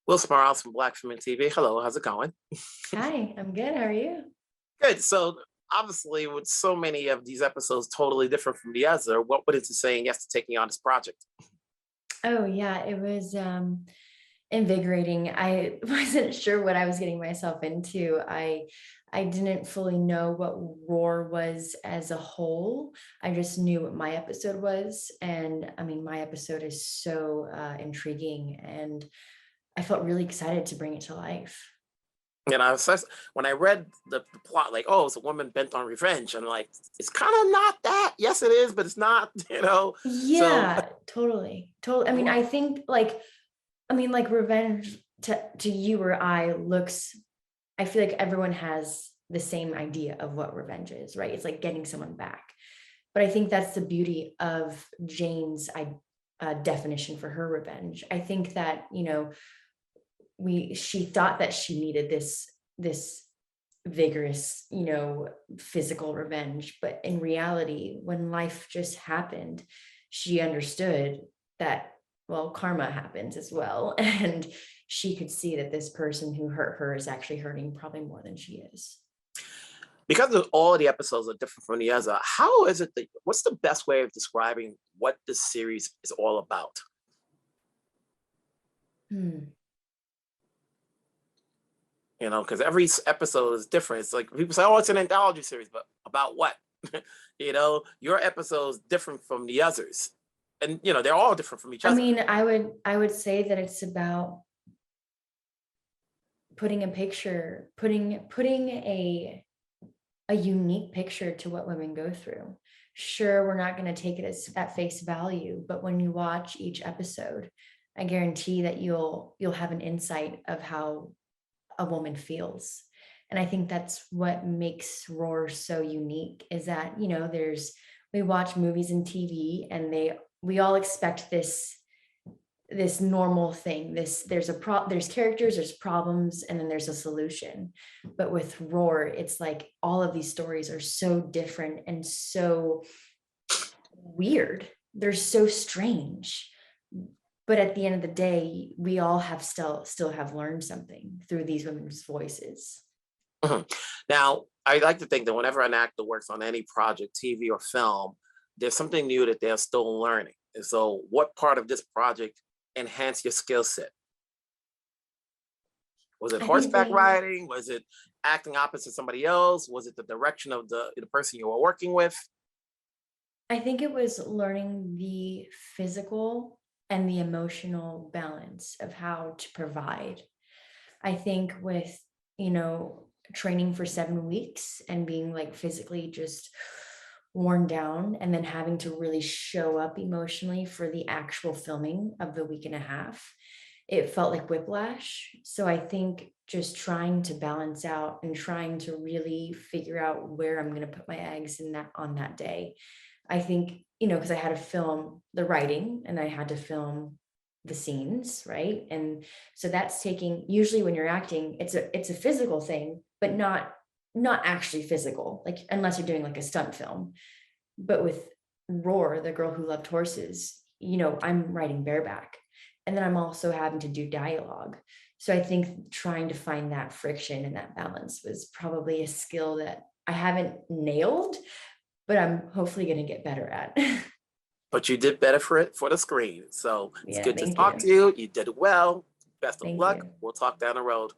Will Smiles from Black Film and TV. Hello, how's it going? Hi, I'm good. How are you? Good. So obviously, with so many of these episodes totally different from the other, what went into saying yes to taking on this project? Oh yeah, it was invigorating. I wasn't sure what I was getting myself into. I didn't fully know what Roar was as a whole. I just knew what my episode was, and I mean, my episode is so intriguing, and I felt really excited to bring it to life. And when I read the plot, like, oh, it's a woman bent on revenge. I'm like, it's kind of not that. Yes, it is, but it's not. So Yeah, totally. Totally. I mean, I think like revenge to you or I looks, I feel like everyone has the same idea of what revenge is, right? It's like getting someone back. But I think that's the beauty of Jane's definition for her revenge. I think that, she thought that she needed this vigorous, physical revenge, but in reality, when life just happened, she understood that, well, karma happens as well. And she could see that this person who hurt her is actually hurting probably more than she is. because of all the episodes are different from the other, how is it that what's the best way of describing what this series is all about? Hmm. Because every episode is different. It's like people say, "Oh, it's an anthology series," but about what? Your episode is different from the others, and they're all different from each I other. mean, I would say that it's about putting a unique picture to what women go through. Sure, we're not going to take it as at face value, but when you watch each episode, I guarantee that you'll have an insight of how a woman feels. And I think that's what makes Roar so unique is that, we watch movies and TV and we all expect this normal thing. There's characters, there's problems, and then there's a solution. But with Roar, it's like all of these stories are so different and so weird. They're so strange. But at the end of the day, we all have still have learned something through these women's voices. Mhm. Now, I like to think that whenever an actor works on any project, TV or film, there's something new that they're still learning. And so, what part of this project enhanced your skill set? Was it I think horseback they riding? Was it acting opposite somebody else? Was it the direction of the person you were working with? I think it was learning the physical and the emotional balance of how to provide. I think with, you know, training for 7 weeks and being like physically just worn down and then having to really show up emotionally for the actual filming of the week and a half, it felt like whiplash. So I think just trying to balance out and trying to really figure out where I'm going to put my eggs in that on that day. I think, because I had to film the writing and I had to film the scenes, right? And so that's taking, usually when you're acting, it's a physical thing, but not actually physical, like unless you're doing like a stunt film. But with Roar, the girl who loved horses, I'm writing bareback. And then I'm also having to do dialogue. So I think trying to find that friction and that balance was probably a skill that I haven't nailed, but I'm hopefully going to get better at. But you did better for it for the screen. So it's Yeah, good to thank talk to you. you. You did it well. Best of Thank luck. you. We'll talk down the road.